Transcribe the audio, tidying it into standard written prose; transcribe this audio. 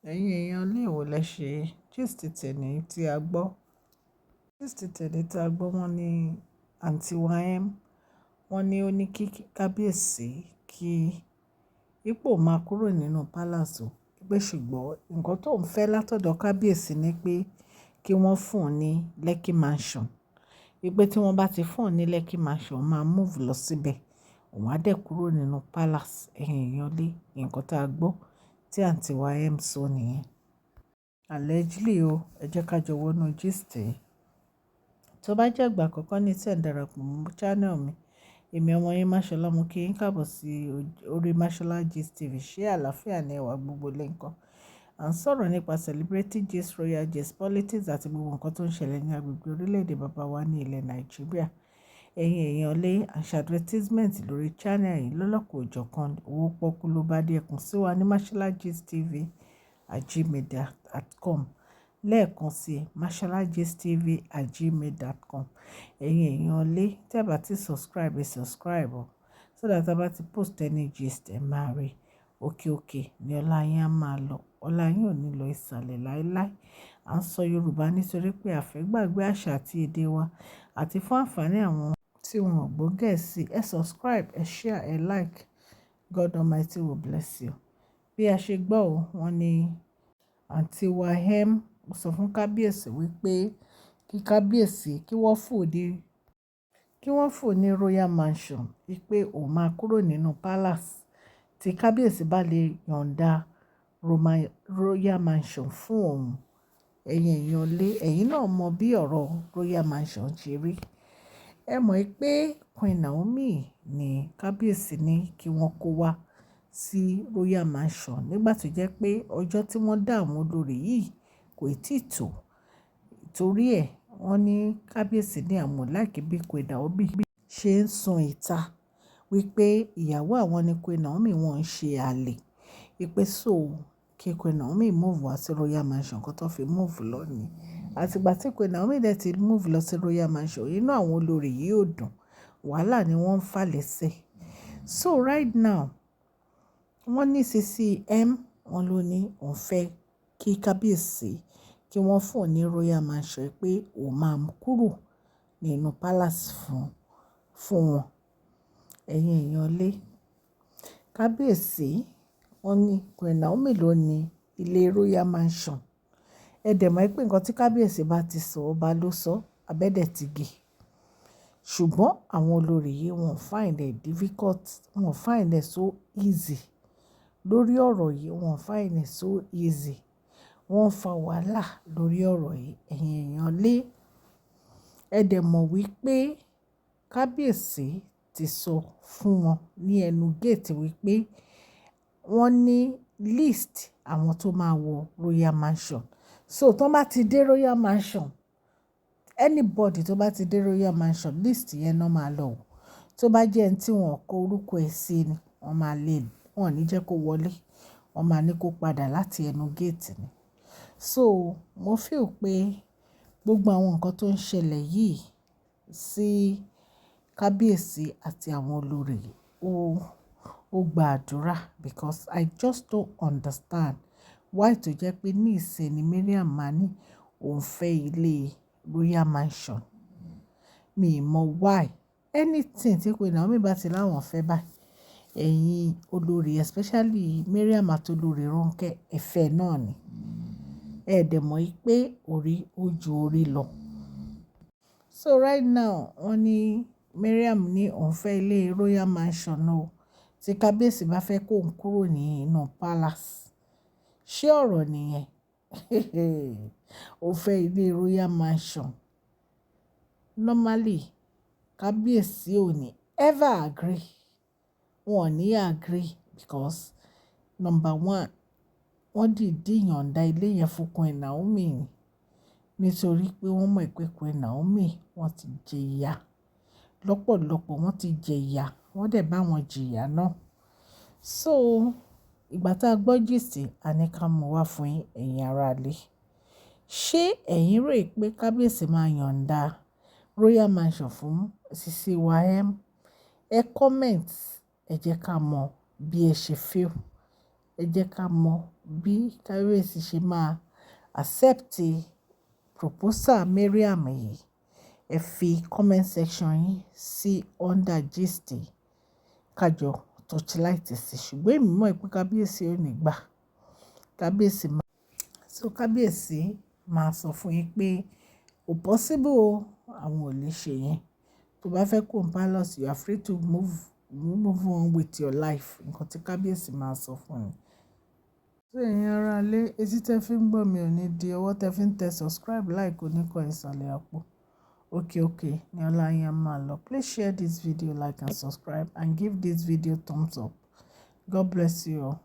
Ẹ̀yin èèyàn ilé ìwò lẹ ṣe gist tẹ̀ní tí a gbọ́. Gist tẹ̀ní tí a gbọ́ wọ́n ní àǹtí wáyẹ́m wọ́n ní ó ní kí kábíyèsí kí ipò máa kúrò nínú palace o. Pé ṣùgbọ́n nǹkan tó ń fẹ́ látọ̀dọ̀ kábíyèsí ni pé kí wọ́n fún un ní Lekki mansion. Wípé tí wọ́n bá ti fún un ní Lekki mansion, ó máa move lọ síbẹ̀. Òun á dẹ̀ kúrò nínú palace. Ẹ̀yin èèyàn ilé, nǹkan tá a gbọ́ tí àǹtí wáyẹ́m sọ nìyẹn. Allegedly o, ẹ jẹ́ ká jọ wọnú gist yìí. Tó bá jẹ́ ìgbà àkọ́kọ́ ní tí ẹ̀ ń darapọ̀ mọ́ channel mi, èmi ọmọ yín Máṣọlá mú kí yín káàbọ̀ sí orí Máṣọlá Gist TV. Ṣé àlàáfíà ni ẹwà gbogbo lè ń kọ́? À ń sọ̀rọ̀ nípa celebrity gist, royal gist, politics àti gbogbo nǹkan tó ń ṣẹlẹ̀ ní agbègbè orílẹ̀-èdè bàbá wa ní ilẹ̀ Nàìjíríà. Ẹ̀yin èèyàn lé àṣà advertisement lórí channel yìí lọ́lọ́kọ̀ òjọ̀kan owó pọ́kú ló bá dé ẹkùn sí wa ní Máṣọlá Gist TV @gmail.com lẹ́ẹ̀kan sí masholagistv@gmail.com. Ẹ̀yin èèyàn lé tí ẹ bá ti subscribe o so that a bá ti post any gist ẹ máa rí òkè ní ọlá yín á máa lọ, ọlá yín ò ní lọ ìsàlẹ̀ láéláé. À ń sọ Yorùbá nítorí pé a fẹ́ gbàgbé àṣà àti èdè wa àti fún àǹfààní àwọn tí wọn ò gbọ́ Gẹ̀ẹ́sì. Ẹ subscribe, ẹ share, ẹ like. God Almighty will bless you. Bí a ṣe gbọ́ o, wọ́n ní àǹtí wáyẹ́m sọ fún kábíyèsí wípé kí kábíyèsí kí wọ́n fún ní royal mansion, wípé òun máa kúrò nínú palace tí kábíyèsí bá lè yọ̀ǹda royal mansion fún òun. Ẹ̀yin èèyàn lé, ẹ̀yin náà mọ bí ọ̀rọ̀ royal mansion ṣe rí. Ẹ mọ̀ pé Queen Naomi ní kábíyèsí ní kí wọ́n kó wá sí royal mansion nígbà tó jẹ́ pé ọjọ́ tí wọ́n dá àwọn olórí yìí kò tí ì tó. Torí ẹ̀ wọ́n ní kábíyèsí ní àwọn láìkí bí Queen Naomi ṣe ń sun ìta wípé ìyàwó àwọn ni Queen Naomi, wọ́n ń ṣe àlè. Wípé so kí Queen Naomi move wá sí royal mansion kó tó fi move lọ ni. Àtìgbà tí Queen Naomi dẹ̀ ti move lọ sí royal mansion, inú àwọn olórí yìí ò dùn. Wàhálà ni wọ́n ń fà lẹ́sẹ̀. So right now wọ́n ní CCM wọ́n ló ní òun fẹ́ kí kábíyèsí kí wọ́n fún ní royal mansion pé òun máa kúrò nínú palace fún wọn. Ẹ̀yin èèyàn lé kábíyèsí wọ́n ní Queen Naomi ló ní ilé royal mansion. Ẹ dẹ̀ mọ̀ pé nǹkan tí kábíyèsí bá ti sọ ọba ló sọ, abẹ́dẹ̀ ti gé. Ṣùgbọ́n àwọn olórí yìí wọ́n find it difficult, wọ́n find it so easy. Lórí ọ̀rọ̀ yìí wọ́n find it so easy. Wọ́n fa wàhálà lórí ọ̀rọ̀ yìí. Ẹ̀yin èèyàn lé, ẹ dẹ̀ mọ̀ wípé kábíyèsí ti sọ fún wọn ní ẹnu gate wípé wọ́n ní list àwọn tó máa wọ royal mansion. So tó bá ti dé royal mansion, anybody tó bá ti dé royal mansion list yẹn náà máa lọ wò. Tó bá jẹ́ ẹni tí wọ́n kọ orúkọ ẹ̀ sí ni wọ́n máa lé, wọ́n ò ní jẹ́ kó wọlé. Wọ́n máa ní kó padà láti ẹnu gate ni. So mo feel pé gbogbo àwọn nǹkan tó ń ṣẹlẹ̀ yìí sí kábíyèsí àti àwọn olórí ó gba àdúrà because I just don't understand why tó jẹ́ pé ní ìsìn ni MARIAM máa ní òun fẹ́ ilé royal mansion. Mi ì mọ̀ why. Anything tí Queen Naomi bá ti láwọn fẹ́ báyìí, ẹ̀yin olórí especially MARIAM àti olórí Ronke ẹ̀fẹ̀ náà ni. Ẹ dẹ̀ mọ̀ pé orí ó ju orí lọ. So right now wọ́n ní MARIAM ní òun fẹ́ ilé royal mansion náà tí kábíyèsí bá fẹ́ kó òun kúrò nínú palace. Ṣé ọ̀rọ̀ nìyẹn? Ó fẹ́ ilé royal mansion. Normally kábíyèsí ò ní ever agree. Wọn ò ní agree because number one, wọ́n dìídì yọ̀ǹda ilé yẹn fún Queen Naomi nítorí pé wọ́n mọ̀ pé Queen Naomi wọ́n ti jẹ ìyà lọ́pọ̀lọpọ̀, wọ́n ti jẹ ìyà, wọ́n dẹ̀ bá wọn jìyà náà. So ìgbà tá a gbọ́ gist a ní ká mú wá fún ẹ̀yin ará ilé. Ṣé ẹ̀yin rò pé kábíyèsí máa yọ̀ǹda royal mansion fún CCM? Ẹ comment, ẹ jẹ́ ká mọ̀ bí ẹ ṣe feel. ẹ jẹ́ ká mọ̀ bí Kabiyesi ṣe máa accept proposal MARIAM yìí. Ẹ fi comment section yín sí under gist kájọ torchlight sí, ṣùgbọ́n èmi mọ̀ pé Kabiyesi ò ní gbà. Kabiyesi máa sọ fún yín pé kò possible o, àwọn ò lè ṣe yẹn. Tó bá fẹ́ kó palace, you are free to move on with your life. Nǹkan tí Kabiyesi máa sọ fún yín. So ẹ̀yin ará ilé, etí tẹ́ fi ń gbọ́ mi ò ní di, ọwọ́ tẹ́ fi ń tẹ subscribe, like oníkan ìsàlẹ̀ àpò. Okay, ní ọlá yín á máa lọ. Please share this video, like and subscribe, and give this video thumbs up. God bless you all.